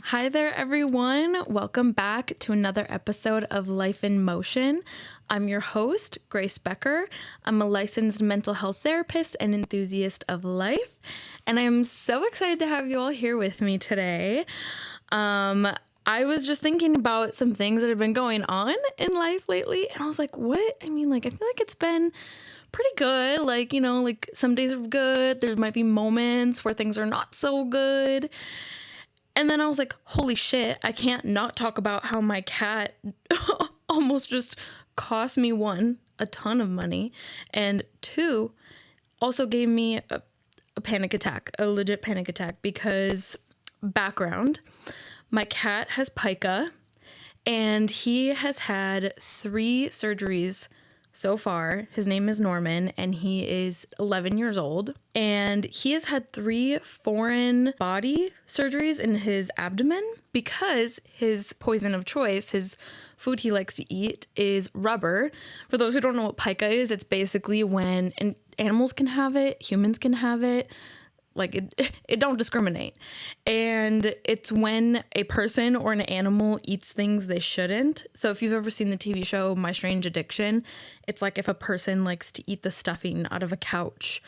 Hi there, everyone. Welcome back to another episode of Life in Motion. I'm your host, Grace Becker. I'm a licensed mental health therapist and enthusiast of life, and I'm so excited to have you all here with me today. I was just thinking about some things that have been going on in life lately, and I was like, what? I feel like it's been pretty good. Some days are good. There might be moments where things are not so good. And then I was like, holy shit, I can't not talk about how my cat almost just cost me, one, a ton of money, and two, also gave me a panic attack, a legit panic attack, because background, my cat has pica, and he has had 3 surgeries so far. His name is Norman, and he is 11 years old. And he has had 3 foreign body surgeries in his abdomen because his poison of choice, his food he likes to eat, is rubber. For those who don't know what pica is, it's basically when animals can have it, humans can have it. It don't discriminate. And it's when a person or an animal eats things they shouldn't. So if you've ever seen the TV show My Strange Addiction, it's like if a person likes to eat the stuffing out of a couch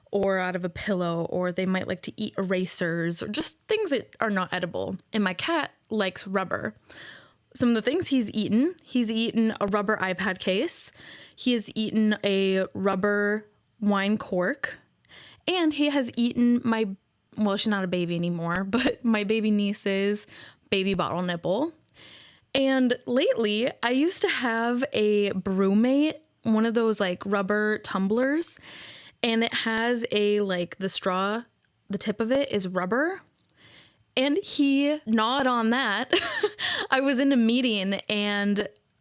or out of a pillow, or they might like to eat erasers or just things that are not edible. And my cat likes rubber. Some of the things he's eaten a rubber iPad case. He has eaten a rubber wine cork. And he has eaten she's not a baby anymore, but my baby niece's baby bottle nipple. And lately, I used to have a BrewMate, one of those rubber tumblers, and it has the straw, the tip of it is rubber. And he gnawed on that. I was in a meeting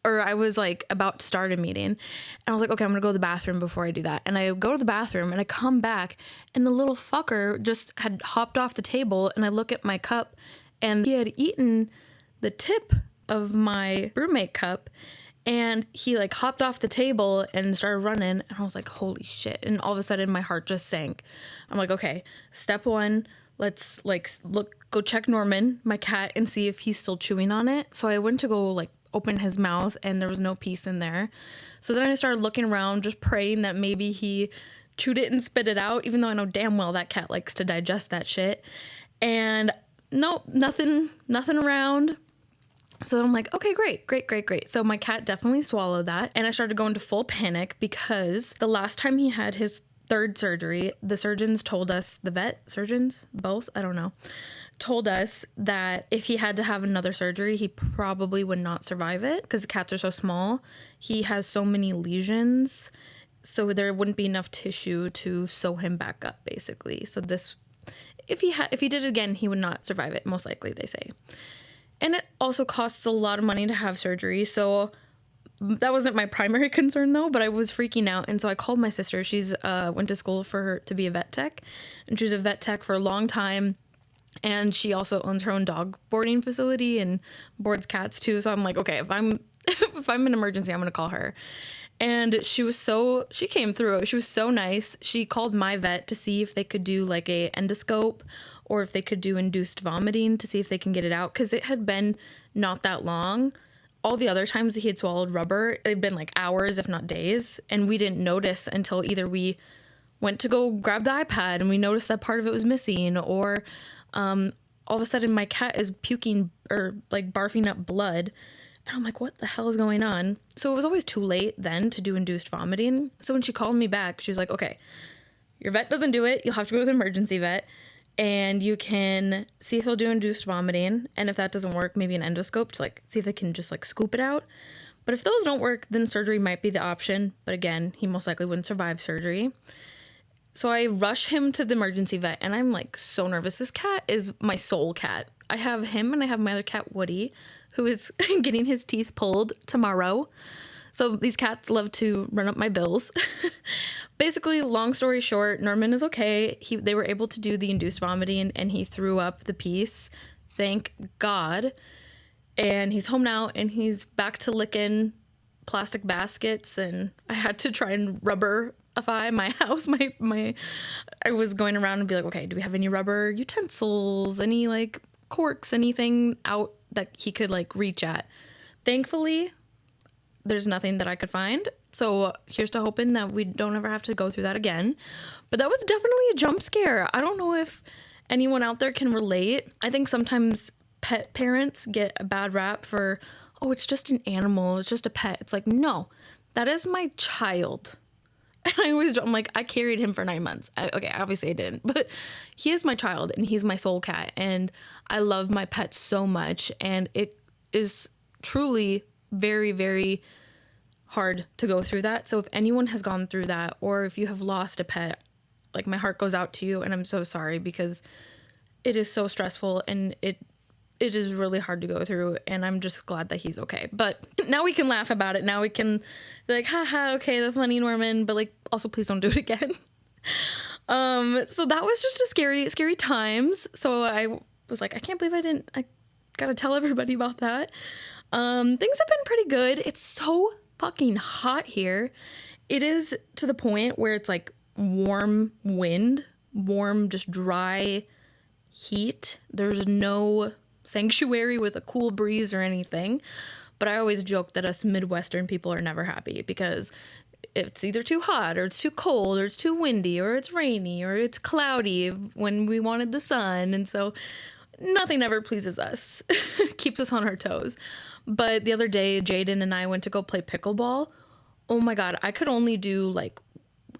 or I was about to start a meeting, and I was like, okay, I'm gonna go to the bathroom before I do that. And I go to the bathroom and I come back, and the little fucker just had hopped off the table, and I look at my cup, and he had eaten the tip of my BrewMate cup, and he hopped off the table and started running, and I was like, holy shit. And all of a sudden my heart just sank. I'm like, okay, step 1, let's go check Norman, my cat, and see if he's still chewing on it. So I went to go open his mouth, and there was no piece in there. So then I started looking around, just praying that maybe he chewed it and spit it out, even though I know damn well that cat likes to digest that shit. And nope, nothing around. So I'm like, okay, great. So my cat definitely swallowed that, and I started going into full panic because the last time he had his 3rd surgery, the surgeons told us, the vet surgeons, both, I don't know, told us that if he had to have another surgery, he probably would not survive it because the cats are so small. He has so many lesions, so there wouldn't be enough tissue to sew him back up, basically. So this, if he did it again, he would not survive it, most likely, they say. And it also costs a lot of money to have surgery, so that wasn't my primary concern though, but I was freaking out. And so I called my sister. She's went to school to be a vet tech, and she was a vet tech for a long time. And she also owns her own dog boarding facility and boards cats too. So I'm like, okay, if I'm in emergency, I'm going to call her. And she came through. She was so nice. She called my vet to see if they could do a endoscope or if they could do induced vomiting to see if they can get it out. 'Cause it had been not that long. All the other times that he had swallowed rubber, it'd been hours, if not days. And we didn't notice until either we went to go grab the iPad and we noticed that part of it was missing, or all of a sudden my cat is puking or barfing up blood. And I'm like, what the hell is going on? So it was always too late then to do induced vomiting. So when she called me back, she was like, okay, your vet doesn't do it. You'll have to go to the emergency vet, and you can see if he'll do induced vomiting. And if that doesn't work, maybe an endoscope to see if they can just scoop it out. But if those don't work, then surgery might be the option. But again, he most likely wouldn't survive surgery. So I rush him to the emergency vet, and I'm so nervous. This cat is my soul cat. I have him, and I have my other cat, Woody, who is getting his teeth pulled tomorrow. So these cats love to run up my bills. Basically, long story short, Norman is okay. They were able to do the induced vomiting, and he threw up the piece. Thank God. And he's home now, and he's back to licking plastic baskets, and I had to try and rubberify my house. I was going around and be like, okay, do we have any rubber utensils, any corks, anything out that he could like reach at. Thankfully, there's nothing that I could find. So here's to hoping that we don't ever have to go through that again. But that was definitely a jump scare. I don't know if anyone out there can relate. I think sometimes pet parents get a bad rap for, oh, it's just an animal, it's just a pet. It's like, no, that is my child. And I'm like, I carried him for 9 months. Okay, obviously I didn't, but he is my child and he's my soul cat. And I love my pet so much. And it is truly very, very hard to go through that. So if anyone has gone through that, or if you have lost a pet, like my heart goes out to you, and I'm so sorry, because it is so stressful and it is really hard to go through, and I'm just glad that he's okay. But now we can laugh about it. Now we can be like, haha, okay, the funny Norman, but like, also please don't do it again. So that was just a scary times. So I was like, I can't believe I gotta tell everybody about that. Things have been pretty good. It's so fucking hot here. It is to the point where it's like warm wind, warm, just dry heat. There's no sanctuary with a cool breeze or anything. But I always joke that us Midwestern people are never happy, because it's either too hot or it's too cold or it's too windy or it's rainy or it's cloudy when we wanted the sun. And so nothing ever pleases us, keeps us on our toes. But the other day, Jaden and I went to go play pickleball. Oh my God, I could only do like,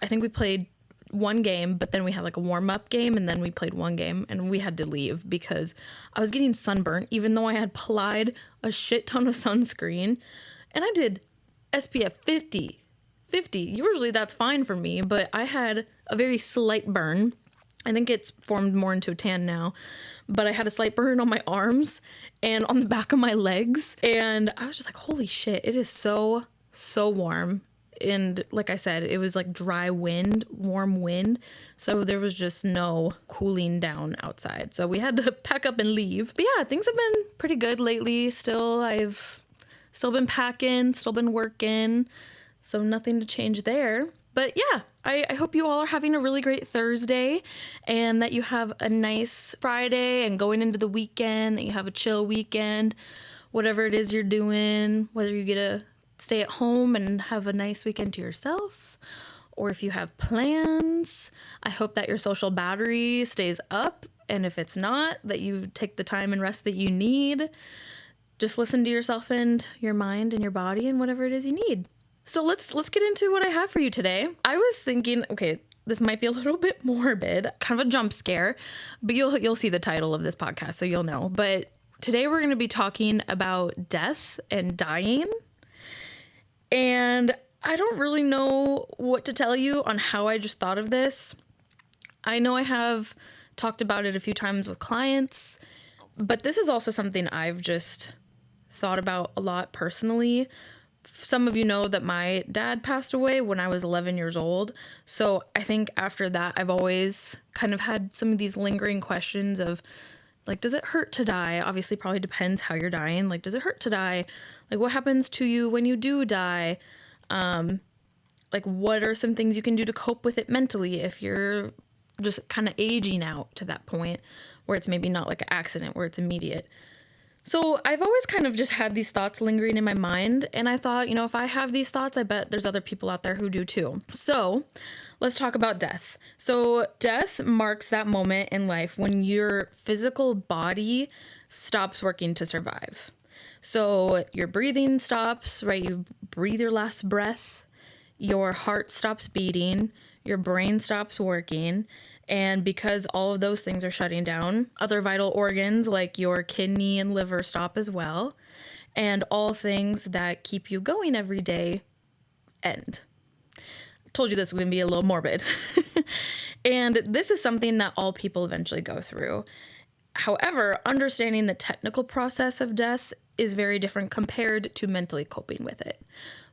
I think we played one game, but then we had like a warm-up game, and then we played one game, and we had to leave because I was getting sunburnt, even though I had applied a shit ton of sunscreen. And I did SPF 50. Usually that's fine for me, but I had a very slight burn. I think it's formed more into a tan now, but I had a slight burn on my arms and on the back of my legs. And I was just like, holy shit, it is so warm. And like I said, it was like dry wind, warm wind. So there was just no cooling down outside. So we had to pack up and leave. But yeah, things have been pretty good lately. I've still been packing, still been working. So nothing to change there. But yeah, I hope you all are having a really great Thursday, and that you have a nice Friday and going into the weekend, that you have a chill weekend, whatever it is you're doing, whether you get to stay at home and have a nice weekend to yourself, or if you have plans. I hope that your social battery stays up, and if it's not, that you take the time and rest that you need. Just listen to yourself and your mind and your body and whatever it is you need. So let's get into what I have for you today. I was thinking, okay, this might be a little bit morbid, kind of a jump scare, but you'll see the title of this podcast, so you'll know. But today we're going to be talking about death and dying. And I don't really know what to tell you on how I just thought of this. I know I have talked about it a few times with clients, but this is also something I've just thought about a lot personally. Some of you know that my dad passed away when I was 11 years old. So I think after that, I've always kind of had some of these lingering questions of, like, does it hurt to die? Obviously, probably depends how you're dying. Like, does it hurt to die? Like, what happens to you when you do die? Like, what are some things you can do to cope with it mentally if you're just kind of aging out to that point where it's maybe not like an accident, where it's immediate? So I've always kind of just had these thoughts lingering in my mind, and I thought, if I have these thoughts, I bet there's other people out there who do too. So let's talk about death. So death marks that moment in life when your physical body stops working to survive. So your breathing stops, right? You breathe your last breath, your heart stops beating, your brain stops working. And because all of those things are shutting down, other vital organs like your kidney and liver stop as well. And all things that keep you going every day end. I told you this was going to be a little morbid. And this is something that all people eventually go through. However, understanding the technical process of death is very different compared to mentally coping with it.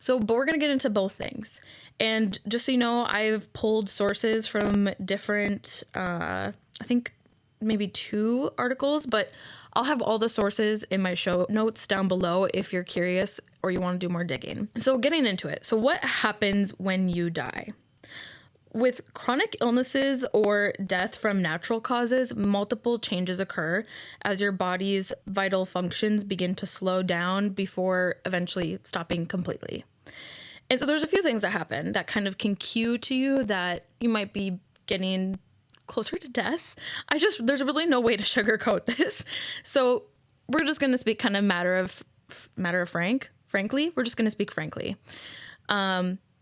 But we're going to get into both things. And just so you know, I've pulled sources from different, I think maybe 2 articles, but I'll have all the sources in my show notes down below if you're curious or you want to do more digging. So getting into it. So what happens when you die? With chronic illnesses or death from natural causes, multiple changes occur as your body's vital functions begin to slow down before eventually stopping completely. And so there's a few things that happen that kind of can cue to you that you might be getting closer to death. There's really no way to sugarcoat this. So we're just going to speak kind of frankly, we're just going to speak frankly.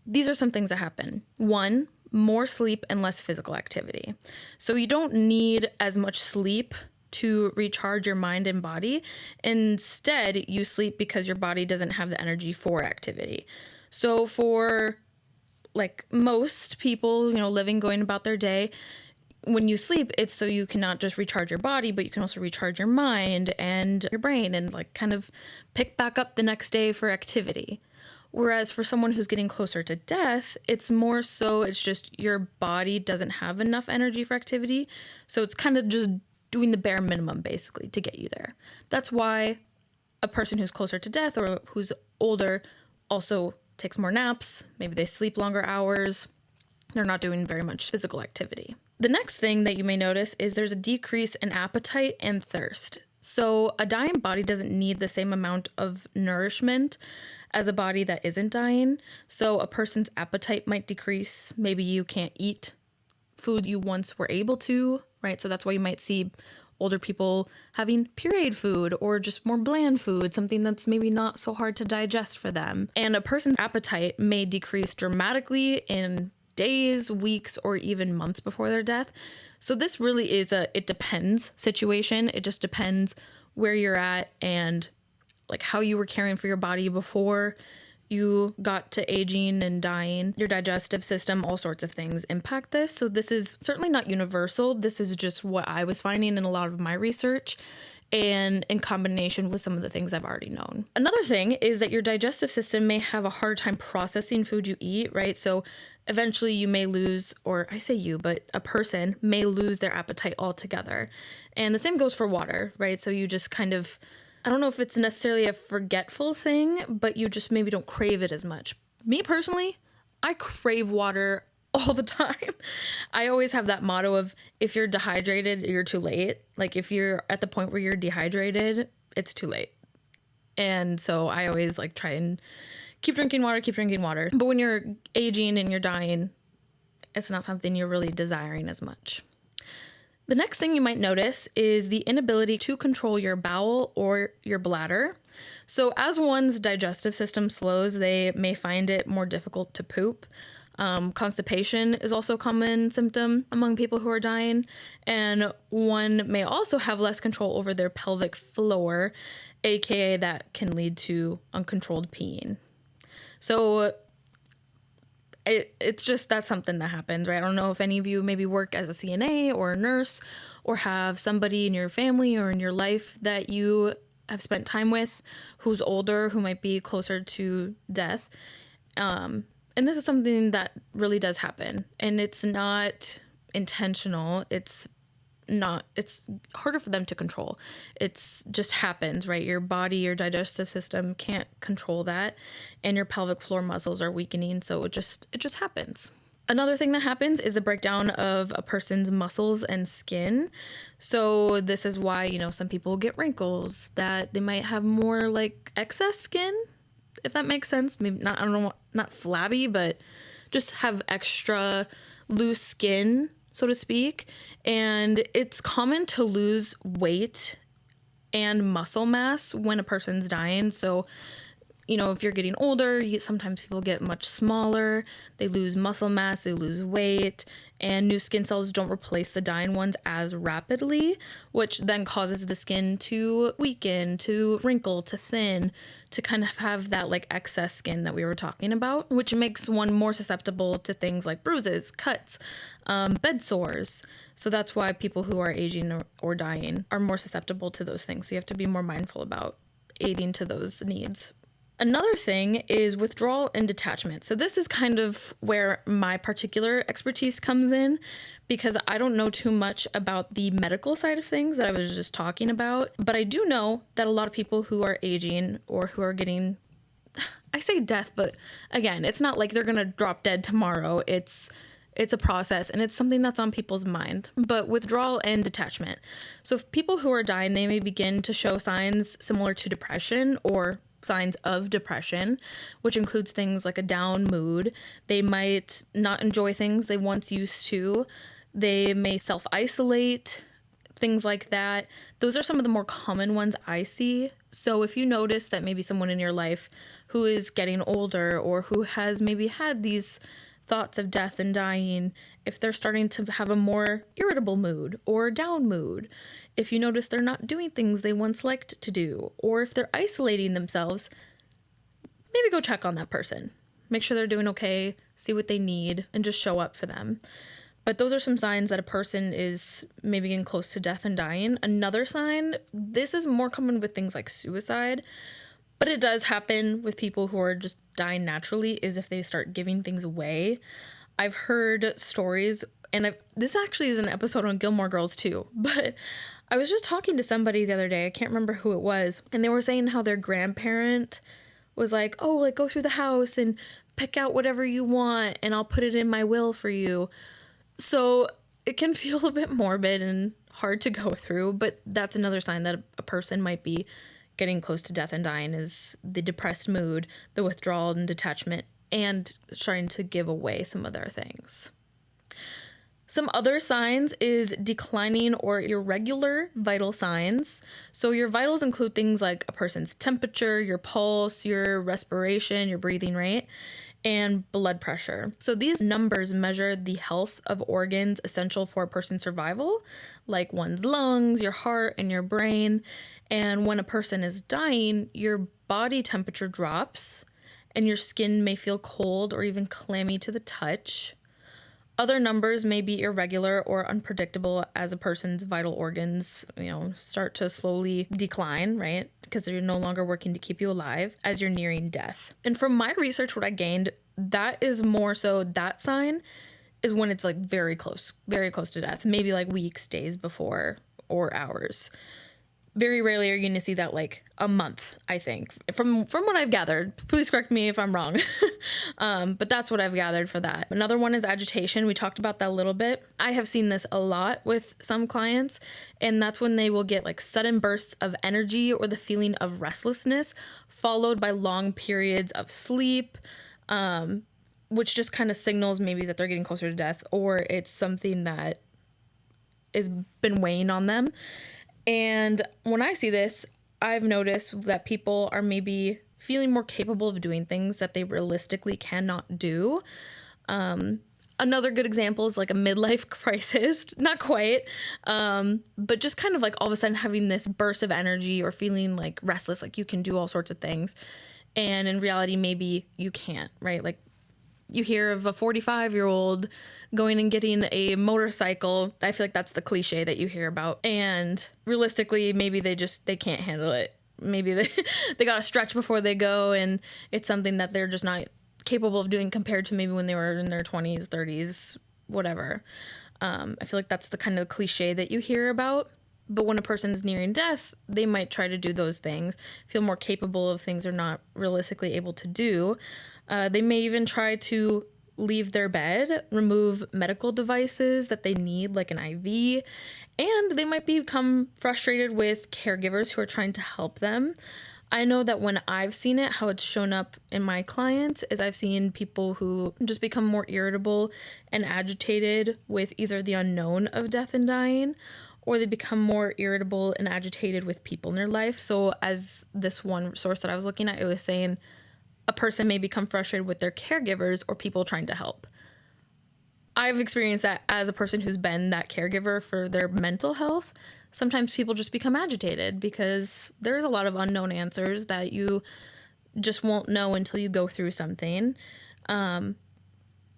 These are some things that happen. 1, more sleep and less physical activity. So you don't need as much sleep to recharge your mind and body. Instead, you sleep because your body doesn't have the energy for activity. So for like most people, living, going about their day, when you sleep, it's so you can not just recharge your body, but you can also recharge your mind and your brain and like kind of pick back up the next day for activity. Whereas for someone who's getting closer to death, it's more so it's just your body doesn't have enough energy for activity. So it's kind of just doing the bare minimum basically to get you there. That's why a person who's closer to death or who's older also takes more naps. Maybe they sleep longer hours. They're not doing very much physical activity. The next thing that you may notice is there's a decrease in appetite and thirst. So a dying body doesn't need the same amount of nourishment as a body that isn't dying. So a person's appetite might decrease. Maybe you can't eat food you once were able to, right? So that's why you might see older people having pureed food or just more bland food, something that's maybe not so hard to digest for them. And a person's appetite may decrease dramatically in days, weeks, or even months before their death. So this really is it depends situation. It just depends where you're at and like how you were caring for your body before you got to aging and dying. Your digestive system, all sorts of things impact this. So this is certainly not universal. This is just what I was finding in a lot of my research and in combination with some of the things I've already known. Another thing is that your digestive system may have a harder time processing food you eat, right? So eventually you may lose, or I say you, but a person may lose their appetite altogether. And the same goes for water, right? So you just kind of, I don't know if it's necessarily a forgetful thing, but you just maybe don't crave it as much. Me personally, I crave water all the time. I always have that motto of if you're dehydrated, you're too late. Like if you're at the point where you're dehydrated, it's too late. And so I always like try and keep drinking water. But when you're aging and you're dying, it's not something you're really desiring as much. The next thing you might notice is the inability to control your bowel or your bladder. So as one's digestive system slows, they may find it more difficult to poop. Constipation is also a common symptom among people who are dying. And one may also have less control over their pelvic floor, aka that can lead to uncontrolled peeing. So it's just, that's something that happens, right? I don't know if any of you maybe work as a CNA or a nurse or have somebody in your family or in your life that you have spent time with who's older, who might be closer to death. And this is something that really does happen, and it's not intentional. It's harder for them to control. It's just happens, right? Your body, your digestive system can't control that, and your pelvic floor muscles are weakening. So it just happens. Another thing that happens is the breakdown of a person's muscles and skin. So this is why, some people get wrinkles, that they might have more like excess skin, if that makes sense. Maybe not, I don't know, not flabby, but just have extra loose skin, so to speak. And it's common to lose weight and muscle mass when a person's dying. So, if you're getting older, sometimes people get much smaller, they lose muscle mass, they lose weight, and new skin cells don't replace the dying ones as rapidly, which then causes the skin to weaken, to wrinkle, to thin, to kind of have that like excess skin that we were talking about, which makes one more susceptible to things like bruises, cuts, bed sores. So that's why people who are aging or dying are more susceptible to those things. So you have to be more mindful about aiding to those needs. Another thing is withdrawal and detachment. So this is kind of where my particular expertise comes in, because I don't know too much about the medical side of things that I was just talking about. But I do know that a lot of people who are aging or who are getting, I say death, but again, it's not like they're going to drop dead tomorrow. It's It's a process, and it's something that's on people's mind. But withdrawal and detachment. So if people who are dying, they may begin to show signs similar to depression or signs of depression, which includes things like a down mood. They might not enjoy things they once used to. They may self-isolate, things like that. Those are some of the more common ones I see. So if you notice that maybe someone in your life who is getting older or who has maybe had these thoughts of death and dying, if they're starting to have a more irritable mood or down mood, if you notice they're not doing things they once liked to do, or if they're isolating themselves, maybe go check on that person. Make sure they're doing okay, see what they need, and just show up for them. But those are some signs that a person is maybe getting close to death and dying. Another sign, this is more common with things like suicide, but it does happen with people who are just dying naturally, is if they start giving things away. I've heard stories, and this actually is an episode on Gilmore Girls too, but I was just talking to somebody the other day, I can't remember who it was, and they were saying how their grandparent was like, oh, like go through the house and pick out whatever you want, and I'll put it in my will for you. So it can feel a bit morbid and hard to go through, but that's another sign that a person might be getting close to death and dying, is the depressed mood, the withdrawal and detachment, and trying to give away some of their things. Some other signs is declining or irregular vital signs. So your vitals include things like a person's temperature, your pulse, your respiration, your breathing rate, and blood pressure. So these numbers measure the health of organs essential for a person's survival, like one's lungs, your heart, and your brain. And when a person is dying, your body temperature drops, and your skin may feel cold or even clammy to the touch. Other numbers may be irregular or unpredictable as a person's vital organs, start to slowly decline, right? Because they're no longer working to keep you alive as you're nearing death. And from my research, what I gained, that is more so that sign is when it's like very close to death, maybe like weeks, days before, or hours. Very rarely are you going to see that like a month, I think, from what I've gathered. Please correct me if I'm wrong. But that's what I've gathered for that. Another one is agitation. We talked about that a little bit. I have seen this a lot with some clients, and that's when they will get like sudden bursts of energy or the feeling of restlessness, followed by long periods of sleep, which just kind of signals maybe that they're getting closer to death, or it's something that has been weighing on them. And when I see this, I've noticed that people are maybe feeling more capable of doing things that they realistically cannot do. Another good example is like a midlife crisis, not quite, but just kind of like all of a sudden having this burst of energy or feeling like restless, like you can do all sorts of things. And in reality, maybe you can't, right? Like you hear of a 45-year-old going and getting a motorcycle. I feel like that's the cliche that you hear about. And realistically, maybe they can't handle it. Maybe they got to stretch before they go, and it's something that they're just not capable of doing compared to maybe when they were in their 20s, 30s, whatever. I feel like that's the kind of cliche that you hear about. But when a person's nearing death, they might try to do those things, feel more capable of things they're not realistically able to do. They may even try to leave their bed, remove medical devices that they need, like an IV, and they might become frustrated with caregivers who are trying to help them. I know that when I've seen it, how it's shown up in my clients is I've seen people who just become more irritable and agitated with either the unknown of death and dying, or they become more irritable and agitated with people in their life. So as this one source that I was looking at, it was saying a person may become frustrated with their caregivers or people trying to help. I've experienced that as a person who's been that caregiver for their mental health. Sometimes people just become agitated because there's a lot of unknown answers that you just won't know until you go through something.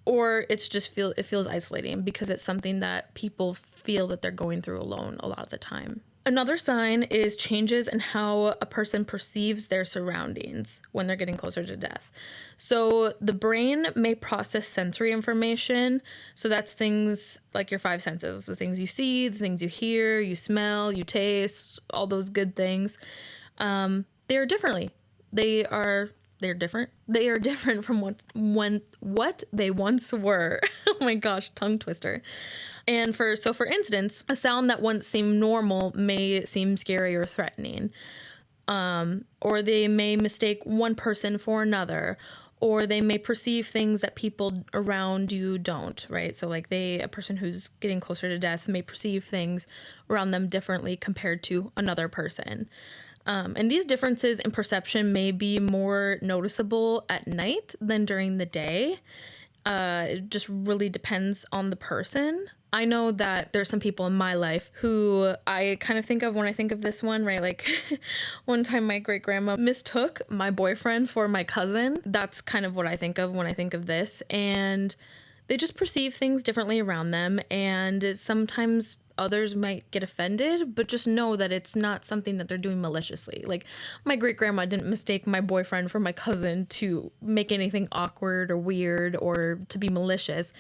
Or it feels isolating because it's something that people feel that they're going through alone a lot of the time. Another sign is changes in how a person perceives their surroundings when they're getting closer to death. So the brain may process sensory information. So that's things like your five senses, the things you see, the things you hear, you smell, you taste, all those good things. They are differently. They are they're different. They are different from what they once were. Oh my gosh, tongue twister. And for instance, a sound that once seemed normal may seem scary or threatening. Or they may mistake one person for another, or they may perceive things that people around you don't, right? So like a person who's getting closer to death may perceive things around them differently compared to another person. And these differences in perception may be more noticeable at night than during the day. It just really depends on the person. I know that there's some people in my life who I kind of think of when I think of this one, right? Like one time my great grandma mistook my boyfriend for my cousin. That's kind of what I think of when I think of this. And they just perceive things differently around them. And sometimes others might get offended, but just know that it's not something that they're doing maliciously. Like my great grandma didn't mistake my boyfriend for my cousin to make anything awkward or weird or to be malicious.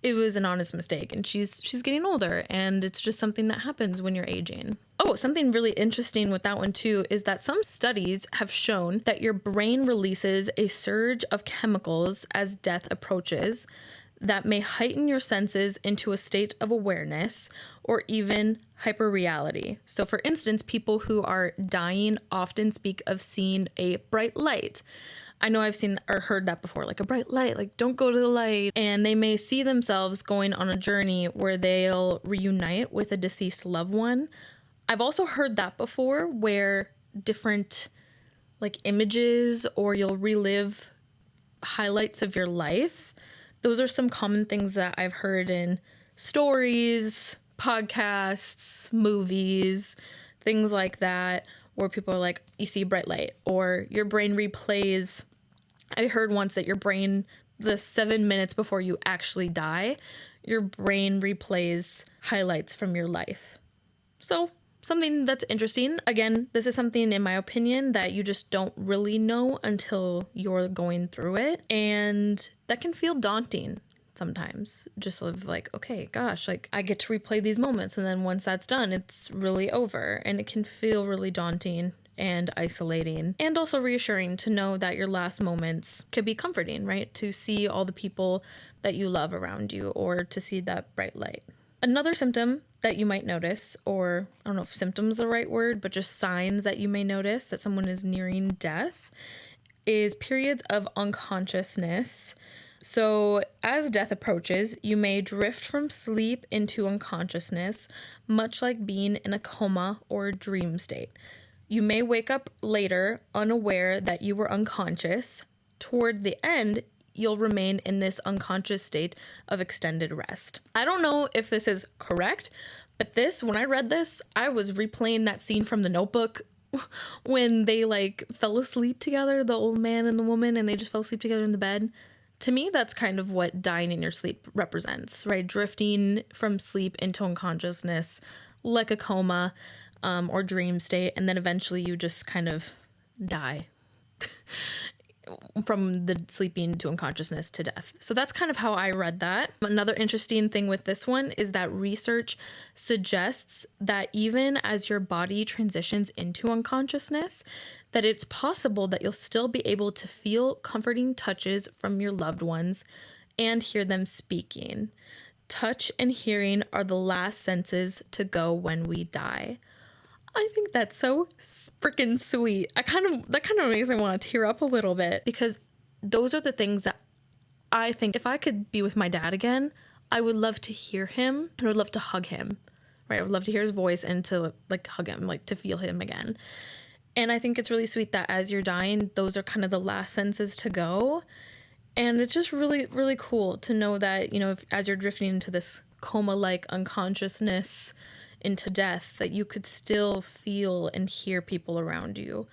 It was an honest mistake, and she's getting older, and it's just something that happens when you're aging. Oh, something really interesting with that one too is that some studies have shown that your brain releases a surge of chemicals as death approaches that may heighten your senses into a state of awareness or even hyperreality. So for instance, people who are dying often speak of seeing a bright light. I know I've seen or heard that before, like a bright light, like don't go to the light. And they may see themselves going on a journey where they'll reunite with a deceased loved one. I've also heard that before where different like images or you'll relive highlights of your life. Those are some common things that I've heard in stories, podcasts, movies, things like that, where people are like, you see a bright light, or your brain replays. I heard once that your brain, the 7 minutes before you actually die, your brain replays highlights from your life. So something that's interesting. Again, this is something, in my opinion, that you just don't really know until you're going through it. And that can feel daunting sometimes. Just of like, okay, gosh, like I get to replay these moments. And then once that's done, it's really over. And it can feel really daunting and isolating, and also reassuring to know that your last moments could be comforting, right? To see all the people that you love around you, or to see that bright light. Another symptom that you might notice, or I don't know if symptom's the right word, but just signs that you may notice that someone is nearing death, is periods of unconsciousness. So as death approaches, you may drift from sleep into unconsciousness, much like being in a coma or dream state. You may wake up later unaware that you were unconscious. Toward the end, you'll remain in this unconscious state of extended rest. I don't know if this is correct, but when I read this, I was replaying that scene from The Notebook when they like fell asleep together, the old man and the woman, and they just fell asleep together in the bed. To me, that's kind of what dying in your sleep represents, right? Drifting from sleep into unconsciousness, like a coma or dream state, and then eventually you just kind of die from the sleeping to unconsciousness to death. So that's kind of how I read that. Another interesting thing with this one is that research suggests that even as your body transitions into unconsciousness, that it's possible that you'll still be able to feel comforting touches from your loved ones and hear them speaking. Touch and hearing are the last senses to go when we die. I think that's so freaking sweet. That kind of makes me want to tear up a little bit, because those are the things that I think if I could be with my dad again, I would love to hear him and I would love to hug him, right? I would love to hear his voice and to like hug him, like to feel him again. And I think it's really sweet that as you're dying, those are kind of the last senses to go. And it's just really, really cool to know that, you know, as you're drifting into this coma-like unconsciousness, into death, that you could still feel and hear people around you,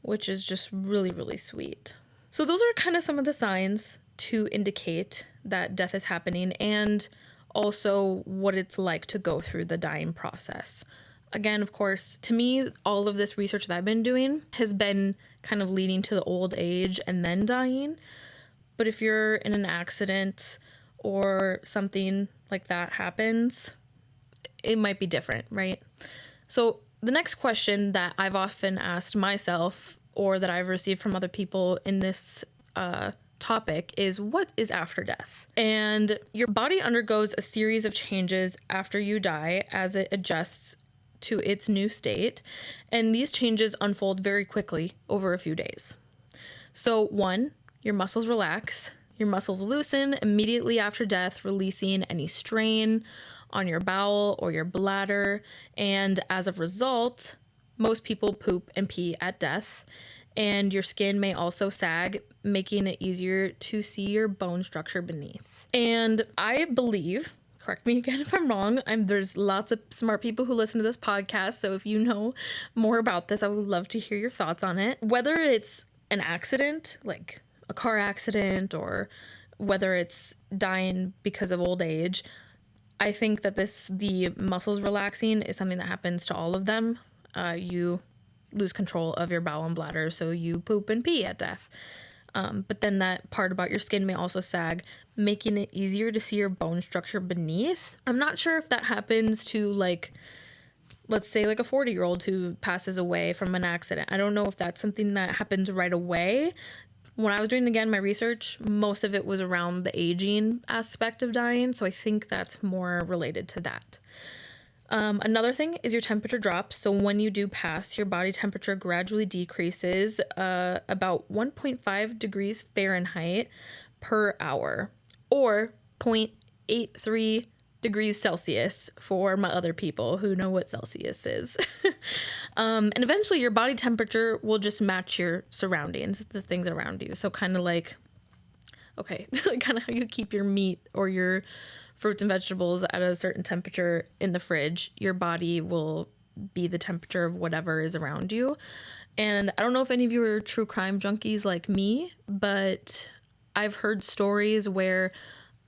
which is just really, really sweet. So those are kind of some of the signs to indicate that death is happening, and also what it's like to go through the dying process. Again, of course, to me, all of this research that I've been doing has been kind of leading to the old age and then dying. But if you're in an accident or something like that happens, it might be different, right? So the next question that I've often asked myself or that I've received from other people in this topic is, what is after death? And your body undergoes a series of changes after you die as it adjusts to its new state. And these changes unfold very quickly over a few days. So 1, your muscles relax. Your muscles loosen immediately after death, releasing any strain on your bowel or your bladder. And as a result, most people poop and pee at death. And your skin may also sag, making it easier to see your bone structure beneath. And I believe, correct me again if I'm wrong, there's lots of smart people who listen to this podcast, so if you know more about this, I would love to hear your thoughts on it. Whether it's an accident, like a car accident, or whether it's dying because of old age, I think that the muscles relaxing is something that happens to all of them. You lose control of your bowel and bladder, so you poop and pee at death. But then that part about your skin may also sag, making it easier to see your bone structure beneath. I'm not sure if that happens to, like, let's say like a 40-year-old who passes away from an accident. I don't know if that's something that happens right away. When I was doing, again, my research, most of it was around the aging aspect of dying, so I think that's more related to that. Another thing is your temperature drops. So when you do pass, your body temperature gradually decreases about 1.5 degrees Fahrenheit per hour, or 0.83 degrees Celsius for my other people who know what Celsius is. And eventually your body temperature will just match your surroundings, the things around you. So kind of like, okay, kind of how you keep your meat or your fruits and vegetables at a certain temperature in the fridge, your body will be the temperature of whatever is around you. And I don't know if any of you are true crime junkies like me, but I've heard stories where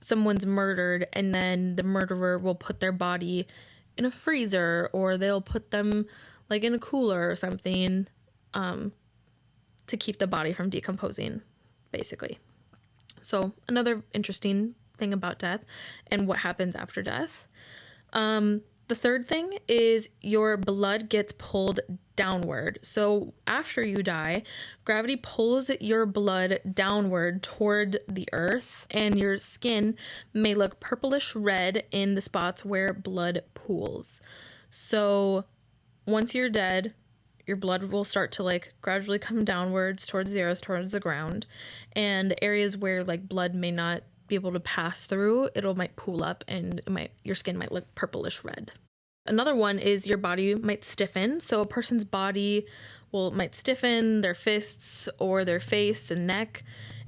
someone's murdered and then the murderer will put their body in a freezer, or they'll put them like in a cooler or something to keep the body from decomposing, basically. So another interesting thing about death and what happens after death. The third thing is your blood gets pulled downward. So after you die, gravity pulls your blood downward toward the earth, and your skin may look purplish red in the spots where blood pools. So once you're dead, your blood will start to like gradually come downwards towards the earth, towards the ground, and areas where like blood may not be able to pass through, might pool up and your skin might look purplish red. Another one is your body might stiffen. So a person's body might stiffen, their fists or their face and neck,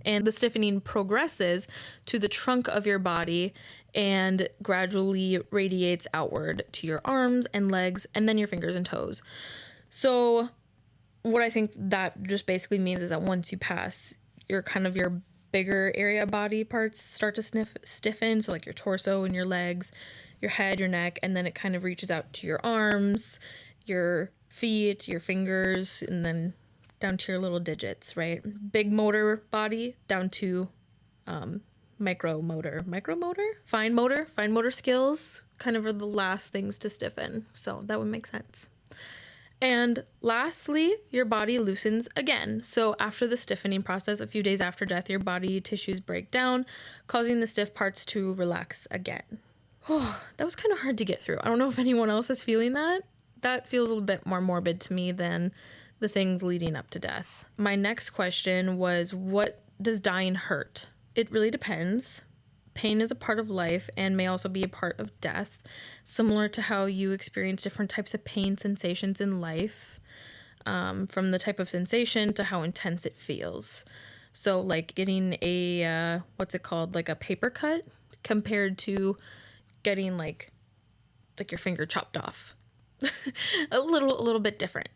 and the stiffening progresses to the trunk of your body and gradually radiates outward to your arms and legs and then your fingers and toes. So what I think that just basically means is that once you pass, your bigger area body parts start to stiffen. So like your torso and your legs, your head, your neck, and then it kind of reaches out to your arms, your feet, your fingers, and then down to your little digits, right? Big motor body down to fine motor skills kind of are the last things to stiffen. So that would make sense. And lastly, your body loosens again. So after the stiffening process, a few days after death, your body tissues break down, causing the stiff parts to relax again. Oh, that was kind of hard to get through. I don't know if anyone else is feeling that. That feels a little bit more morbid to me than the things leading up to death. My next question was, what does dying hurt? It really depends. Pain is a part of life and may also be a part of death, similar to how you experience different types of pain sensations in life, from the type of sensation to how intense it feels. So like getting a, like a paper cut compared to getting like your finger chopped off. a little bit different.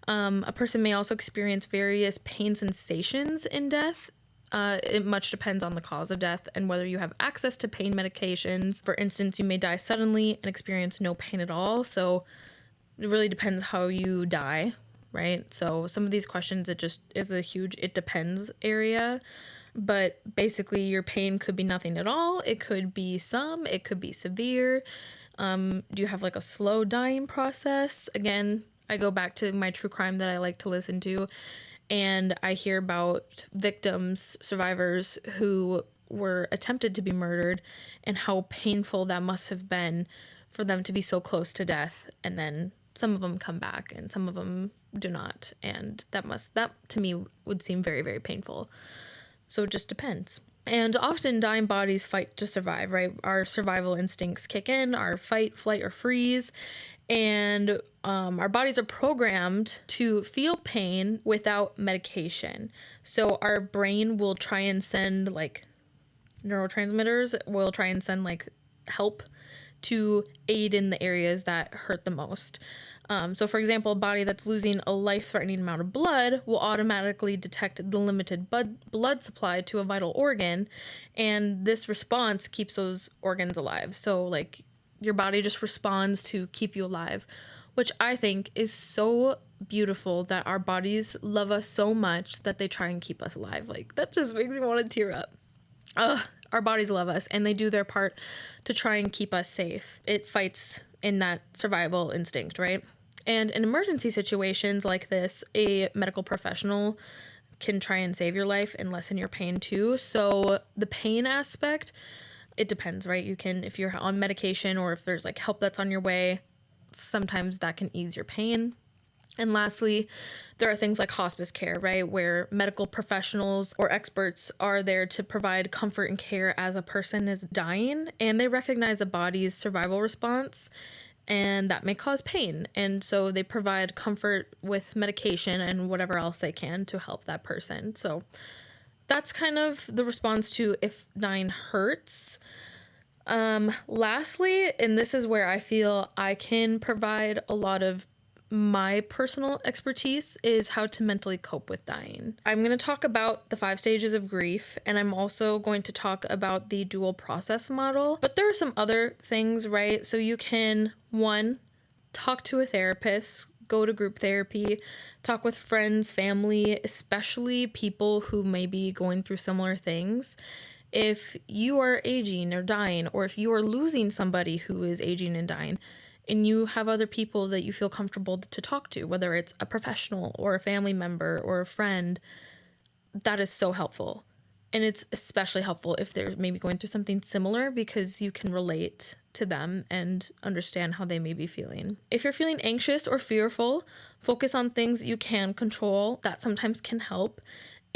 A person may also experience various pain sensations in death. It much depends on the cause of death and whether you have access to pain medications. For instance, you may die suddenly and experience no pain at all. So it really depends how you die, right? So some of these questions, it just is a huge it depends area. But basically your pain could be nothing at all. It could be it could be severe. Do you have like a slow dying process? Again, I go back to my true crime that I like to listen to. and I hear about victims, survivors who were attempted to be murdered, and how painful that must have been for them to be so close to death, and then some of them come back and some of them do not, and that to me would seem very, very painful. So it just depends. And often dying bodies fight to survive, right? Our survival instincts kick in, our fight, flight, or freeze, and our bodies are programmed to feel pain without medication. So our brain will try and send like neurotransmitters, will try and send like help to aid in the areas that hurt the most. So for example, a body that's losing a life-threatening amount of blood will automatically detect the limited blood supply to a vital organ, and this response keeps those organs alive. So like your body just responds to keep you alive, which I think is so beautiful, that our bodies love us so much that they try and keep us alive. Like that just makes me want to tear up. Our bodies love us, and they do their part to try and keep us safe. It fights in that survival instinct, right? And in emergency situations like this, a medical professional can try and save your life and lessen your pain too. So the pain aspect, it depends, right? You can, if you're on medication or if there's like help that's on your way, sometimes that can ease your pain. And lastly, there are things like hospice care, right, where medical professionals or experts are there to provide comfort and care as a person is dying, and they recognize a body's survival response, and that may cause pain. And so they provide comfort with medication and whatever else they can to help that person. So that's kind of the response to if dying hurts. Lastly, and this is where I feel I can provide a lot of my personal expertise, is how to mentally cope with dying. I'm going to talk about the 5 stages of grief, and I'm also going to talk about the dual process model. But there are some other things, right? So you can, 1, talk to a therapist, go to group therapy, talk with friends, family, especially people who may be going through similar things. If you are aging or dying, or if you are losing somebody who is aging and dying, and you have other people that you feel comfortable to talk to, whether it's a professional or a family member or a friend, that is so helpful. And it's especially helpful if they're maybe going through something similar, because you can relate to them and understand how they may be feeling. If you're feeling anxious or fearful, focus on things you can control. That sometimes can help.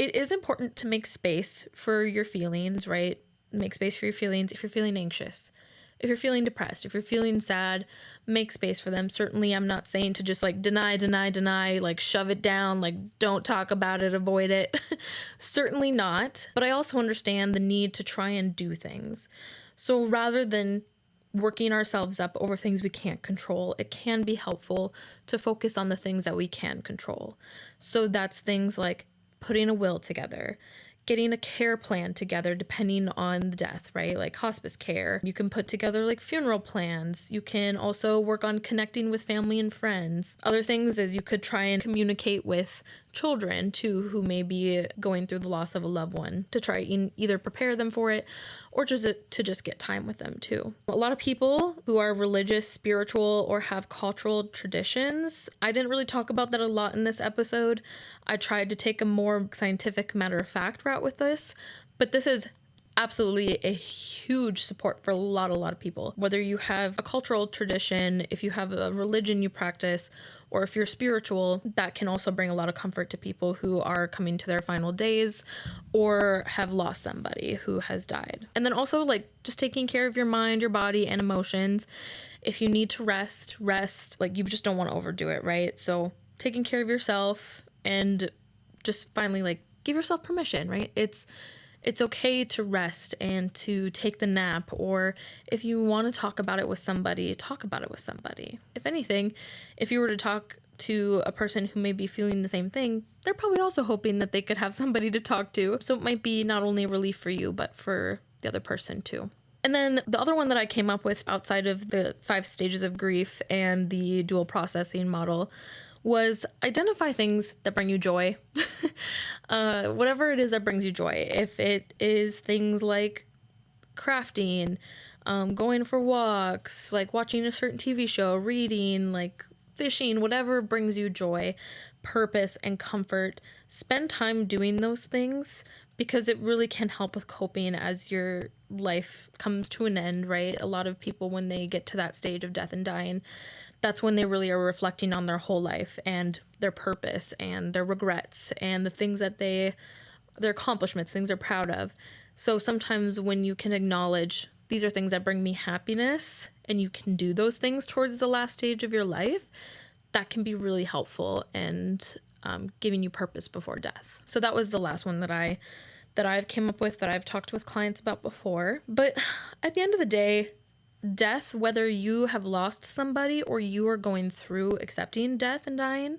It is important to make space for your feelings, right? Make space for your feelings if you're feeling anxious. If you're feeling depressed, if you're feeling sad, make space for them. Certainly, I'm not saying to just like deny, like shove it down, like don't talk about it, avoid it. Certainly not. But I also understand the need to try and do things. So rather than working ourselves up over things we can't control, it can be helpful to focus on the things that we can control. So that's things like putting a will together, getting a care plan together depending on the death, right? Like hospice care. You can put together like funeral plans. You can also work on connecting with family and friends. Other things is you could try and communicate with children too, who may be going through the loss of a loved one, to try and either prepare them for it or just to just get time with them too. A lot of people who are religious, spiritual, or have cultural traditions, I didn't really talk about that a lot in this episode. I tried to take a more scientific, matter-of-fact route with this, but this is absolutely a huge support for a lot of people. Whether you have a cultural tradition, if you have a religion you practice, or if you're spiritual, that can also bring a lot of comfort to people who are coming to their final days or have lost somebody who has died. And then also like just taking care of your mind, your body, and emotions. If you need to rest, like you just don't want to overdo it, right? So taking care of yourself and just finally like give yourself permission, right? It's okay to rest and to take the nap, or if you want to talk about it with somebody, talk about it with somebody. If anything, if you were to talk to a person who may be feeling the same thing, they're probably also hoping that they could have somebody to talk to. So it might be not only a relief for you, but for the other person too. And then the other one that I came up with outside of the 5 stages of grief and the dual processing model was identify things that bring you joy. Whatever it is that brings you joy. If it is things like crafting, going for walks, like watching a certain TV show, reading, like fishing, whatever brings you joy, purpose, and comfort. Spend time doing those things because it really can help with coping as your life comes to an end, right? A lot of people, when they get to that stage of death and dying, that's when they really are reflecting on their whole life and their purpose and their regrets and the things that their accomplishments, things they're proud of. So sometimes when you can acknowledge these are things that bring me happiness and you can do those things towards the last stage of your life, that can be really helpful and giving you purpose before death. So that was the last one that I've came up with, that I've talked with clients about before. But at the end of the day, death, whether you have lost somebody or you are going through accepting death and dying,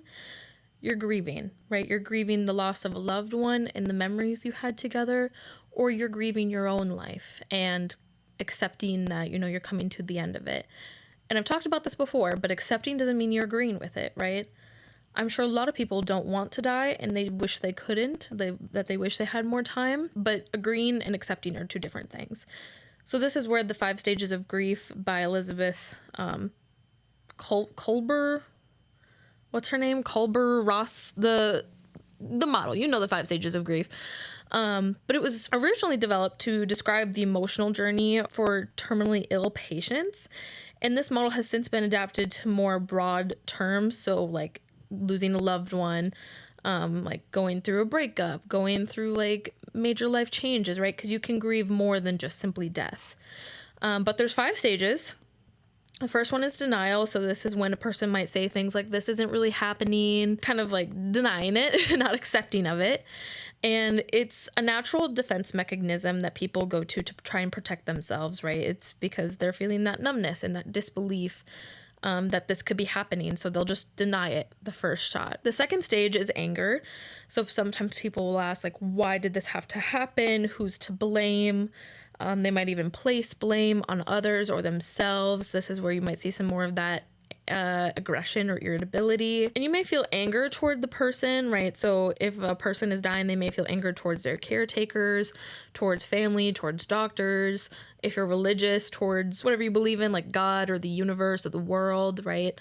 you're grieving, right? You're grieving the loss of a loved one and the memories you had together, or you're grieving your own life and accepting that, you're coming to the end of it. And I've talked about this before, but accepting doesn't mean you're agreeing with it, right? I'm sure a lot of people don't want to die and they wish they couldn't, that they wish they had more time, but agreeing and accepting are two different things. So this is where the 5 Stages of Grief by Elizabeth Kolber, what's her name? Kolber Ross, the model, the 5 Stages of Grief. But it was originally developed to describe the emotional journey for terminally ill patients. And this model has since been adapted to more broad terms. So like losing a loved one, like going through a breakup, going through like major life changes, right? Because you can grieve more than just simply death. But there's 5 stages. The first one is denial. So this is when a person might say things like, this isn't really happening, kind of like denying it, not accepting of it. And it's a natural defense mechanism that people go to try and protect themselves, right? It's because they're feeling that numbness and that disbelief that this could be happening. So they'll just deny it the first shot. The second stage is anger. So sometimes people will ask, like, why did this have to happen? Who's to blame? They might even place blame on others or themselves. This is where you might see some more of that aggression or irritability. And you may feel anger toward the person, right? So if a person is dying, they may feel anger towards their caretakers, towards family, towards doctors. If you're religious, towards whatever you believe in, like God or the universe or the world, right?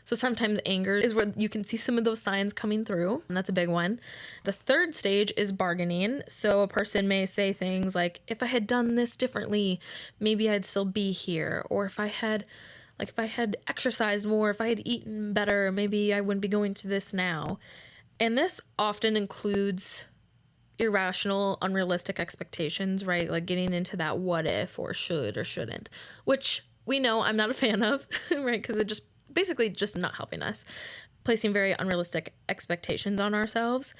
So sometimes anger is where you can see some of those signs coming through, and that's a big one. The third stage is bargaining. So a person may say things like, if I had done this differently, maybe I'd still be here. Or if I had exercised more, if I had eaten better, maybe I wouldn't be going through this now. And this often includes irrational, unrealistic expectations, right? Like getting into that what if or should or shouldn't, which we know I'm not a fan of, right? Because it just basically just not helping us, placing very unrealistic expectations on ourselves.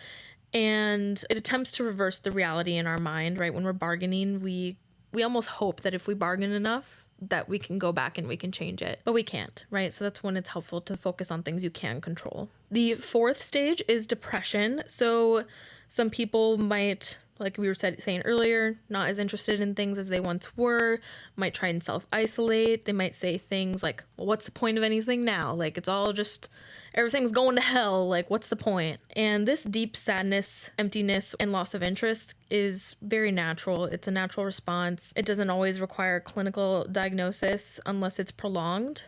And it attempts to reverse the reality in our mind, right? When we're bargaining, we almost hope that if we bargain enough, that we can go back and we can change it, but we can't, right? So that's when it's helpful to focus on things you can control. The fourth stage is depression. So some people might, like we were saying earlier, not as interested in things as they once were, might try and self-isolate. They might say things like, well, what's the point of anything now? Like, it's all just, everything's going to hell. Like, what's the point? And this deep sadness, emptiness, and loss of interest is very natural. It's a natural response. It doesn't always require clinical diagnosis unless it's prolonged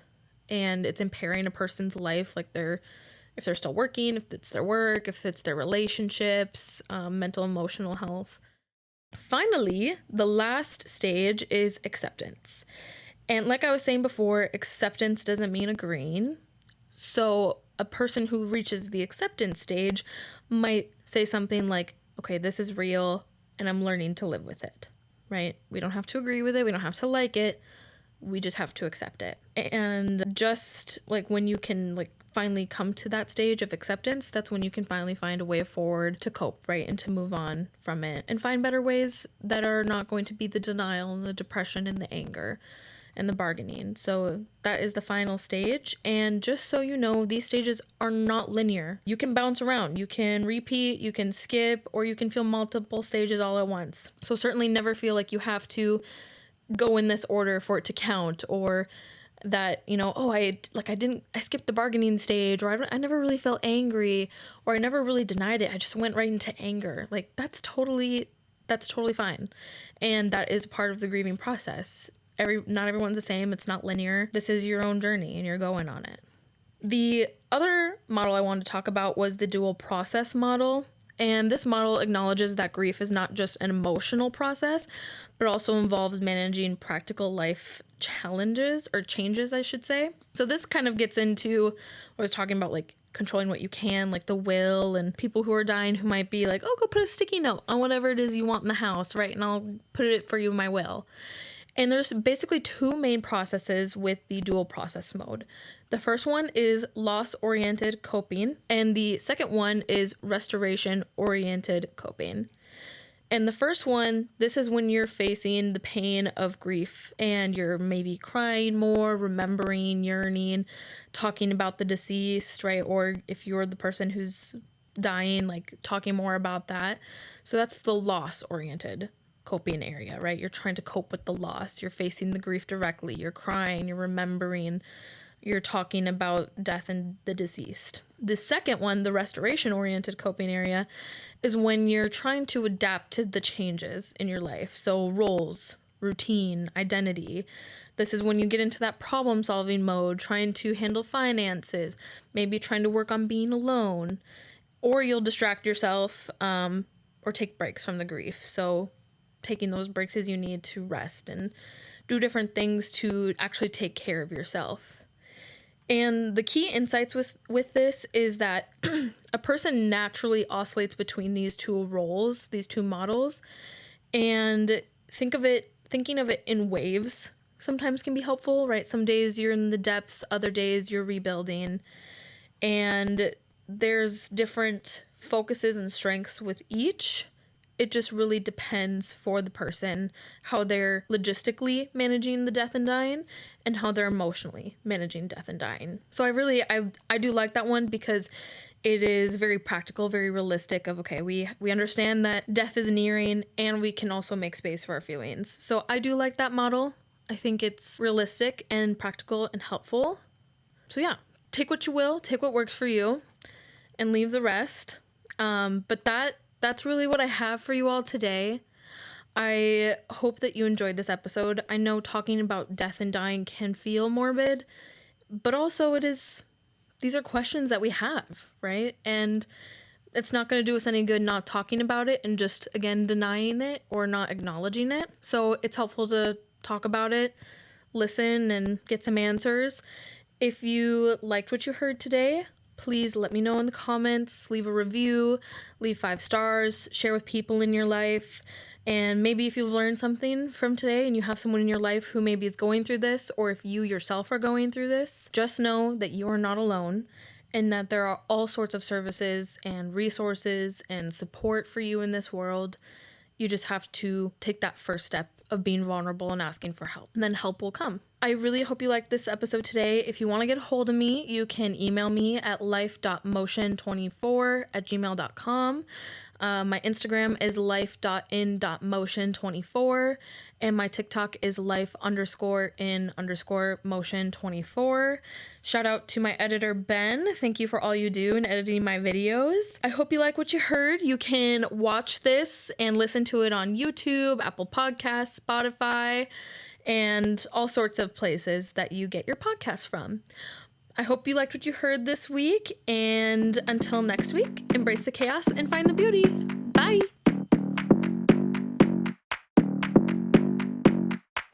and it's impairing a person's life, like if they're still working, if it's their work, if it's their relationships, mental, emotional health. Finally, the last stage is acceptance. And like I was saying before, acceptance doesn't mean agreeing. So a person who reaches the acceptance stage might say something like, okay, this is real and I'm learning to live with it, right? We don't have to agree with it. We don't have to like it. We just have to accept it. And just like when you can finally come to that stage of acceptance, that's when you can finally find a way forward to cope, right? And to move on from it and find better ways that are not going to be the denial and the depression and the anger and the bargaining. So that is the final stage. And just so you know, these stages are not linear. You can bounce around, you can repeat, you can skip, or you can feel multiple stages all at once. So certainly never feel like you have to go in this order for it to count, or that, I skipped the bargaining stage, or I never really felt angry, or I never really denied it. I just went right into anger. Like, that's totally fine. And that is part of the grieving process. Not everyone's the same. It's not linear. This is your own journey and you're going on it. The other model I wanted to talk about was the dual process model. And this model acknowledges that grief is not just an emotional process, but also involves managing practical life challenges or changes, I should say. So this kind of gets into what I was talking about, like controlling what you can, like the will, and people who are dying who might be like, oh, go put a sticky note on whatever it is you want in the house, right? And I'll put it for you in my will. And there's basically two main processes with the dual process mode. The first one is loss-oriented coping, and the second one is restoration-oriented coping. And the first one, this is when you're facing the pain of grief and you're maybe crying more, remembering, yearning, talking about the deceased, right? Or if you're the person who's dying, like talking more about that. So that's the loss-oriented coping area, right? You're trying to cope with the loss. You're facing the grief directly. You're crying, you're remembering, you're talking about death and the deceased. The second one, the restoration-oriented coping area, is when you're trying to adapt to the changes in your life. So roles, routine, identity. This is when you get into that problem-solving mode, trying to handle finances, maybe trying to work on being alone, or you'll distract yourself or take breaks from the grief. So taking those breaks as you need to rest and do different things to actually take care of yourself. And the key insights with this is that a person naturally oscillates between these two roles, these two models, and thinking of it in waves sometimes can be helpful, right? Some days you're in the depths, other days you're rebuilding, and there's different focuses and strengths with each. It just really depends for the person, how they're logistically managing the death and dying and how they're emotionally managing death and dying. So I do like that one because it is very practical, very realistic of, okay, we understand that death is nearing and we can also make space for our feelings. So I do like that model. I think it's realistic and practical and helpful. So yeah, take what you will, take what works for you and leave the rest. But that's really what I have for you all today. I hope that you enjoyed this episode. I know talking about death and dying can feel morbid, but also these are questions that we have, right? And it's not going to do us any good not talking about it and just, again, denying it or not acknowledging it. So it's helpful to talk about it, listen, and get some answers. If you liked what you heard today, please let me know in the comments, leave a review, leave 5 stars, share with people in your life. And maybe if you've learned something from today and you have someone in your life who maybe is going through this, or if you yourself are going through this, just know that you are not alone and that there are all sorts of services and resources and support for you in this world. You just have to take that first step of being vulnerable and asking for help, and then help will come. I really hope you liked this episode today. If you want to get a hold of me, you can email me at life.motion24@gmail.com. My Instagram is life.in.motion24, and my TikTok is life_in_motion24. Shout out to my editor, Ben. Thank you for all you do in editing my videos. I hope you like what you heard. You can watch this and listen to it on YouTube, Apple Podcasts, Spotify, and all sorts of places that you get your podcasts from. I hope you liked what you heard this week, and until next week, embrace the chaos and find the beauty.